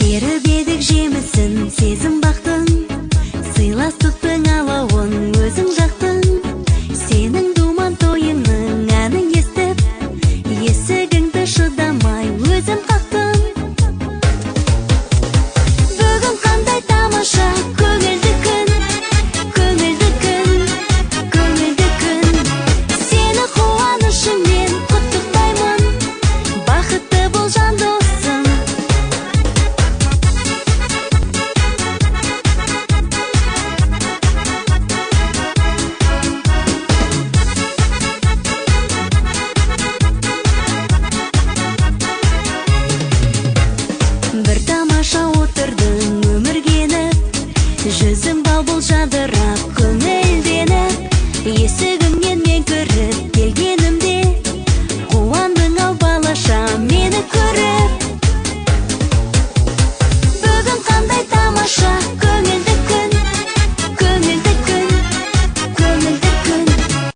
Теріп едік жемісін, сезім бақтың, сыйластықтың алауын өзің жақтың. Сенің думан тойыңның әнін естіп, есігіңді шыдамай өзім қақтым. Бүгін қандай тамаша, көңілді күн, көңілді күн, көңілді күн. Сені қуанышыңмен құттықтаймын, бақытты бол жан досым. Бір тамаша отырдың өміргеніп, жүзің бал-бұл жадырап көңілденіп. Есігіңнен мен кіріп келгенімде, қуандың ау балаша мені көріп.